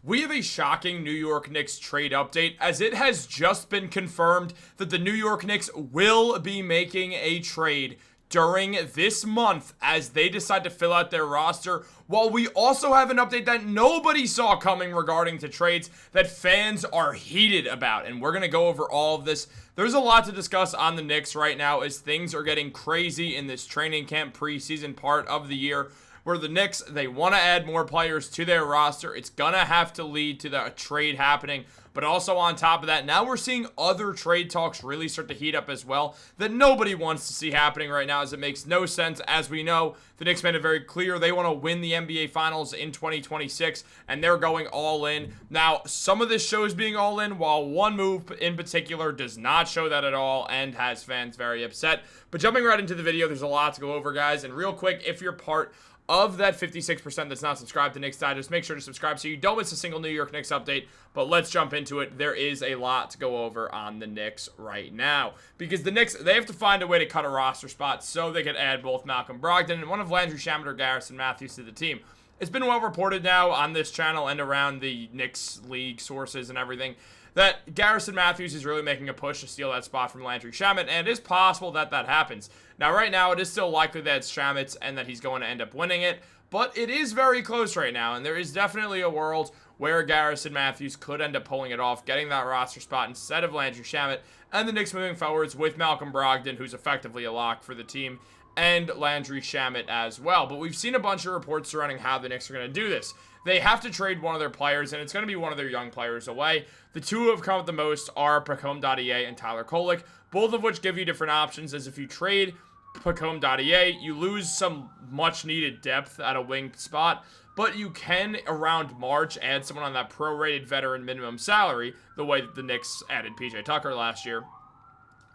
We have a shocking New York Knicks trade update, as it has just been confirmed that the New York Knicks will be making a trade during this month as they decide to fill out their roster, while we also have an update that nobody saw coming regarding to trades that fans are heated about, and we're going to go over all of this. There's a lot to discuss on the Knicks right now as things are getting crazy in this training camp preseason part of the year, where the Knicks, they want to add more players to their roster. It's going to have to lead to the trade happening. But also on top of that, now we're seeing other trade talks really start to heat up as well that nobody wants to see happening right now, as it makes no sense. As we know, the Knicks made it very clear they want to win the NBA Finals in 2026, and they're going all in. Now, some of this shows being all in, while one move in particular does not show that at all and has fans very upset. But jumping right into the video, there's a lot to go over, guys. And real quick, if you're part of that 56% that's not subscribed to Knicks Digest, make sure to subscribe so you don't miss a single New York Knicks update. But let's jump into it. There is a lot to go over on the Knicks right now, because the Knicks, they have to find a way to cut a roster spot so they can add both Malcolm Brogdon and one of Landry Shamet or Garrison Matthews to the team. It's been well reported now on this channel and around the Knicks league sources and everything that Garrison Matthews is really making a push to steal that spot from Landry Shamet, and it is possible that that happens. Now, right now, it is still likely that it's Shamet's and that he's going to end up winning it, but it is very close right now, and there is definitely a world where Garrison Matthews could end up pulling it off, getting that roster spot instead of Landry Shamet, and the Knicks moving forwards with Malcolm Brogdon, who's effectively a lock for the team, and Landry Shamet as well. But we've seen a bunch of reports surrounding how the Knicks are going to do this. They have to trade one of their players, and it's going to be one of their young players away. The two who have come up the most are Pacome Dadier and Tyler Kolek, both of which give you different options, as if you trade Pacome Dadier, you lose some much-needed depth at a wing spot, but you can, around March, add someone on that prorated veteran minimum salary, the way that the Knicks added PJ Tucker last year,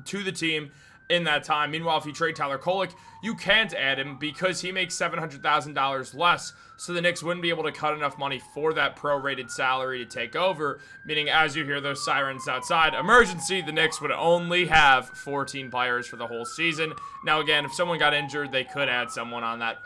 to the team in that time. Meanwhile, if you trade Tyler Kolek, you can't add him because he makes $700,000 less, so the Knicks wouldn't be able to cut enough money for that prorated salary to take over, meaning as you hear those sirens outside, emergency, the Knicks would only have 14 players for the whole season. Now, again, if someone got injured, they could add someone on that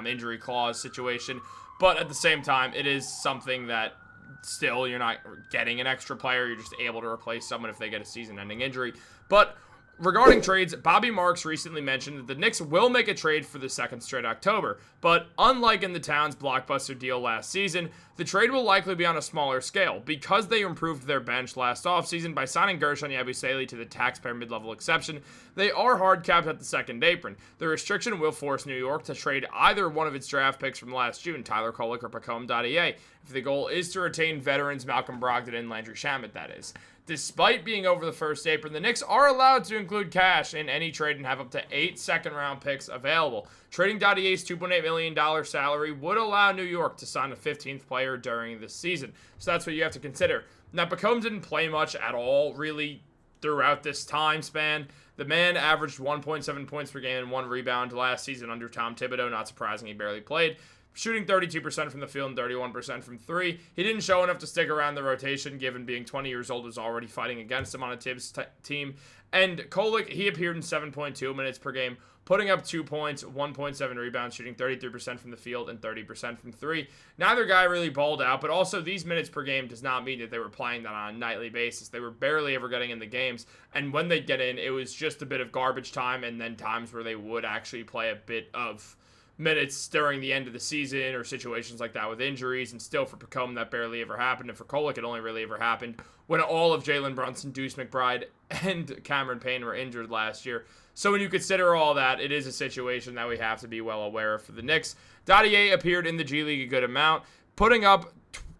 injury clause situation, but at the same time, it is something that still, you're not getting an extra player, you're just able to replace someone if they get a season-ending injury. But regarding trades, Bobby Marks recently mentioned that the Knicks will make a trade for the second straight October, but unlike in the Towns blockbuster deal last season, the trade will likely be on a smaller scale because they improved their bench last offseason by signing Gershon Yabusele to the taxpayer mid-level exception. They are hard capped at the second apron. The restriction will force New York to trade either one of its draft picks from last June, Tyler Kolek or Pacome Dadier, if the goal is to retain veterans Malcolm Brogdon and Landry Shamet, that is. Despite being over the first apron, the Knicks are allowed to include cash in any trade and have up to 8 second-round picks available. Trading Dadier's $2.8 million salary would allow New York to sign a 15th player during the season. So that's what you have to consider. Now, Pacome didn't play much at all, really, throughout this time span. The man averaged 1.7 points per game and 1 rebound last season under Tom Thibodeau. Not surprising, he barely played. Shooting 32% from the field and 31% from 3. He didn't show enough to stick around the rotation, given being 20 years old, was already fighting against him on a Tibbs team. And Kolek, he appeared in 7.2 minutes per game, putting up 2 points, 1.7 rebounds, shooting 33% from the field and 30% from 3. Neither guy really balled out, but also these minutes per game does not mean that they were playing that on a nightly basis. They were barely ever getting in the games, and when they'd get in, it was just a bit of garbage time, and then times where they would actually play a bit of minutes during the end of the season or situations like that with injuries. And still for Pacome, that barely ever happened, and for Kolek, it only really ever happened when all of Jalen Brunson, Deuce McBride, and Cameron Payne were injured last year. So when you consider all that, it is a situation that we have to be well aware of for the Knicks. Dadier appeared in the G League a good amount, putting up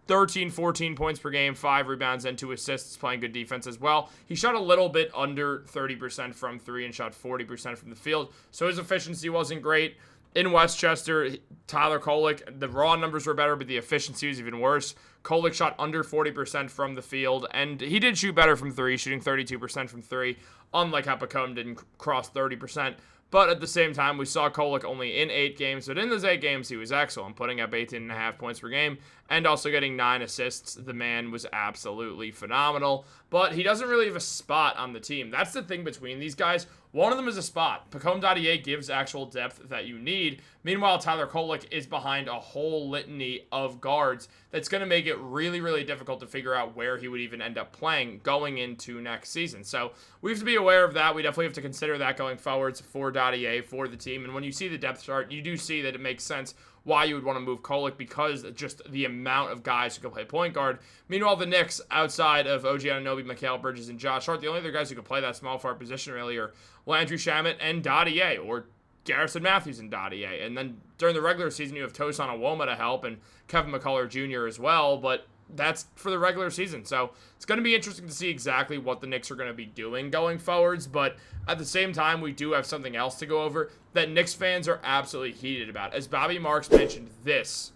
13, 14 points per game, 5 rebounds, and 2 assists, playing good defense as well. He shot a little bit under 30% from 3 and shot 40% from the field, so his efficiency wasn't great. In Westchester, Tyler Kolek, the raw numbers were better, but the efficiency was even worse. Kolek shot under 40% from the field, and he did shoot better from 3, shooting 32% from 3, unlike how Pacome didn't cross 30%. But at the same time, we saw Kolek only in 8 games, but in those 8 games, he was excellent, putting up 18.5 points per game and also getting 9 assists. The man was absolutely phenomenal, but he doesn't really have a spot on the team. That's the thing between these guys. One of them is a spot. Pacome Dadier gives actual depth that you need. Meanwhile, Tyler Kolek is behind a whole litany of guards that's going to make it really, really difficult to figure out where he would even end up playing going into next season. So we have to be aware of that. We definitely have to consider that going forwards for Dadier, for the team. And when you see the depth chart, you do see that it makes sense why you would want to move Kolek, because just the amount of guys who can play point guard. Meanwhile, the Knicks, outside of OG Anunoby, Mikal Bridges, and Josh Hart, the only other guys who can play that small forward position really are Landry Shamet and Dadier, or Garrison Matthews and Dadier. And then during the regular season, you have Tosan Awoma to help, and Kevin McCullough Jr. as well, but that's for the regular season. So it's going to be interesting to see exactly what the Knicks are going to be doing going forwards. But at the same time, we do have something else to go over that Knicks fans are absolutely heated about. As Bobby Marks mentioned this,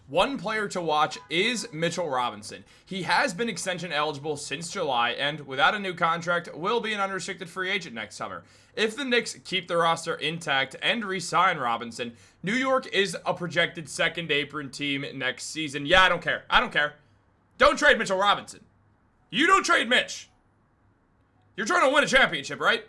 one player to watch is Mitchell Robinson. He has been extension eligible since July, and without a new contract, will be an unrestricted free agent next summer. If the Knicks keep the roster intact and re-sign Robinson, New York is a projected second apron team next season. Yeah, I don't care. I don't care. Don't trade Mitchell Robinson. You don't trade Mitch. You're trying to win a championship, right?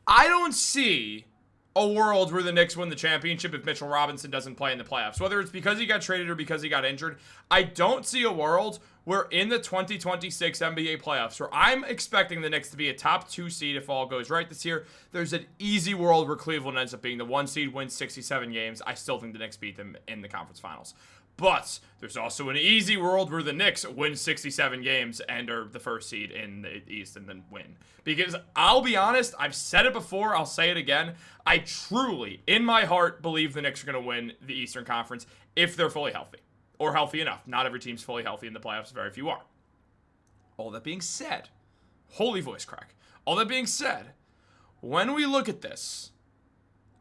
I don't see a world where the Knicks win the championship if Mitchell Robinson doesn't play in the playoffs. Whether it's because he got traded or because he got injured, I don't see a world where in the 2026 NBA playoffs, where I'm expecting the Knicks to be a top 2 seed if all goes right this year, there's an easy world where Cleveland ends up being the 1 seed, wins 67 games. I still think the Knicks beat them in the conference finals. But there's also an easy world where the Knicks win 67 games and are the 1st seed in the East and then win. Because I'll be honest, I've said it before, I'll say it again. I truly, in my heart, believe the Knicks are going to win the Eastern Conference if they're fully healthy. Or healthy enough. Not every team's fully healthy in the playoffs, very few are. All that being said, holy voice crack. All that being said, when we look at this,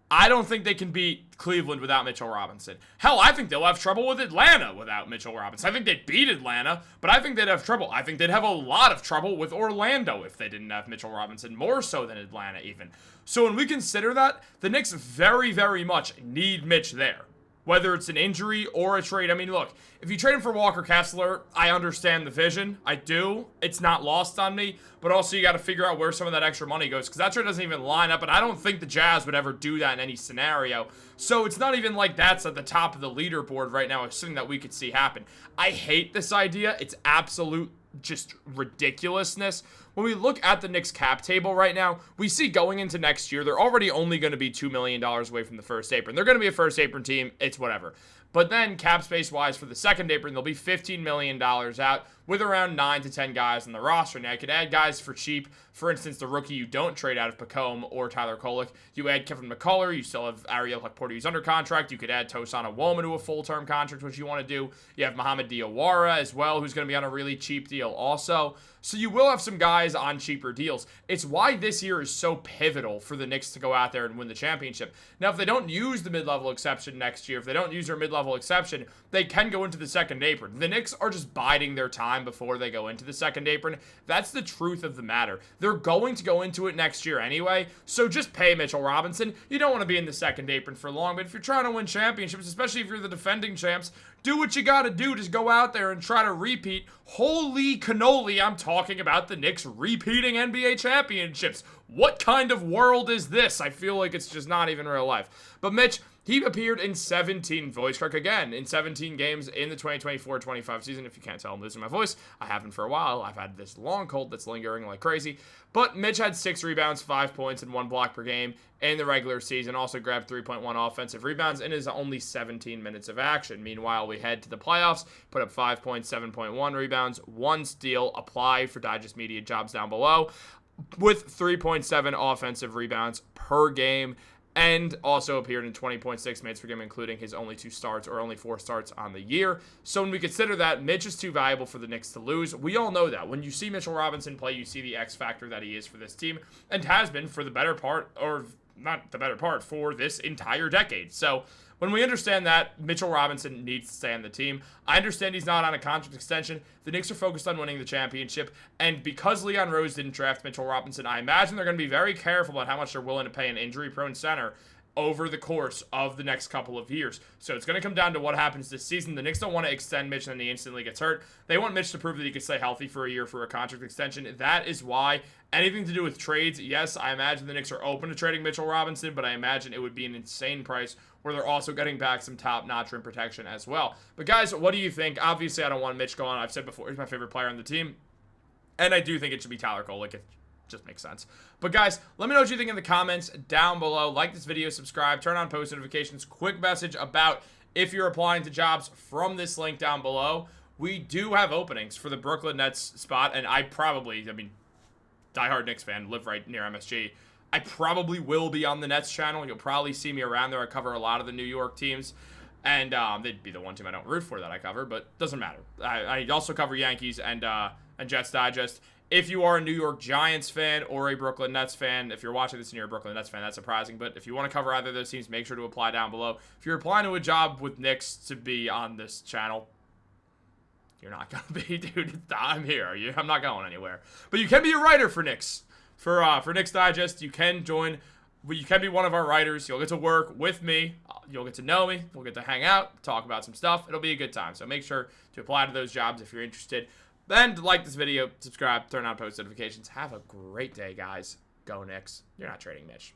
I don't think they can beat Cleveland without Mitchell Robinson. Hell, I think they'll have trouble with Atlanta without Mitchell Robinson. I think they'd beat Atlanta, but I think they'd have trouble. I think they'd have a lot of trouble with Orlando if they didn't have Mitchell Robinson, more so than Atlanta even. So when we consider that, the Knicks very, very much need Mitch there. Whether it's an injury or a trade. I mean, look, if you trade him for Walker Kessler, I understand the vision. I do. It's not lost on me. But also, you got to figure out where some of that extra money goes, because that trade doesn't even line up, and I don't think the Jazz would ever do that in any scenario. So it's not even like that's at the top of the leaderboard right now. It's something that we could see happen. I hate this idea. It's absolute just ridiculousness. When we look at the Knicks cap table right now, we see going into next year, they're already only going to be $2 million away from the first apron. They're going to be a first apron team. It's whatever. But then cap space wise for the second apron, they'll be $15 million out with around 9 to 10 guys on the roster. Now, you could add guys for cheap. For instance, the rookie you don't trade out of Pacome or Tyler Kolek. You add Kevin McCullough. You still have Ariel Hukporti, who's under contract. You could add Tosan Awoma to a full-term contract, which you want to do. You have Mohamed Diawara as well, who's going to be on a really cheap deal also. So you will have some guys on cheaper deals. It's why this year is so pivotal for the Knicks to go out there and win the championship. Now, if they don't use the mid-level exception next year, if they don't use their mid-level exception, they can go into the second apron. The Knicks are just biding their time before they go into the second apron. That's the truth of the matter. They're going to go into it next year anyway, so just pay Mitchell Robinson. You don't want to be in the second apron for long, but if you're trying to win championships, especially if you're the defending champs, do what you got to do. Just go out there and try to repeat. Holy cannoli, I'm talking about the Knicks repeating NBA championships. What kind of world is this? I feel like it's just not even real life. But Mitch, he appeared in 17, voice crack again, in 17 games in the 2024-25 season. If you can't tell, I'm losing my voice. I haven't for a while. I've had this long cold that's lingering like crazy. But Mitch had 6 rebounds, 5 points, and 1 block per game in the regular season. Also grabbed 3.1 offensive rebounds in his only 17 minutes of action. Meanwhile, we head to the playoffs, put up 5 points, 7.1 rebounds, 1 steal. Apply for Digest Media jobs down below, with 3.7 offensive rebounds per game. And also appeared in 20.6 minutes per game, including his only 2 starts or only 4 starts on the year. So when we consider that, Mitch is too valuable for the Knicks to lose. We all know that. When you see Mitchell Robinson play, you see the X factor that he is for this team and has been for the better part, or not the better part, for this entire decade. So when we understand that, Mitchell Robinson needs to stay on the team. I understand he's not on a contract extension. The Knicks are focused on winning the championship. And because Leon Rose didn't draft Mitchell Robinson, I imagine they're going to be very careful about how much they're willing to pay an injury-prone center over the course of the next couple of years. So it's going to come down to what happens this season. The Knicks don't want to extend Mitch and then he instantly gets hurt. They want Mitch to prove that he can stay healthy for a year for a contract extension. That is why anything to do with trades, yes, I imagine the Knicks are open to trading Mitchell Robinson, but I imagine it would be an insane price where they're also getting back some top-notch rim protection as well. But guys, what do you think? Obviously, I don't want Mitch going. I've said before, he's my favorite player on the team. And I do think it should be Tyler Kolek. It just makes sense. But guys, let me know what you think in the comments down below. Like this video, subscribe, turn on post notifications. Quick message about if you're applying to jobs from this link down below. We do have openings for the Brooklyn Nets spot, and diehard Knicks fan, live right near MSG. I probably will be on the Nets channel. You'll probably see me around there. I cover a lot of the New York teams. And they'd be the one team I don't root for that I cover, but doesn't matter. I also cover Yankees and Jets Digest. If you are a New York Giants fan or a Brooklyn Nets fan, if you're watching this and you're a Brooklyn Nets fan, that's surprising. But if you want to cover either of those teams, make sure to apply down below. If you're applying to a job with Knicks to be on this channel, you're not going to be, dude. I'm here. I'm not going anywhere. But you can be a writer for Knicks. For Knicks Digest, you can join. You can be one of our writers. You'll get to work with me. You'll get to know me. We'll get to hang out, talk about some stuff. It'll be a good time. So make sure to apply to those jobs if you're interested. Then like this video, subscribe, turn on post notifications. Have a great day, guys. Go Knicks. You're not trading Mitch.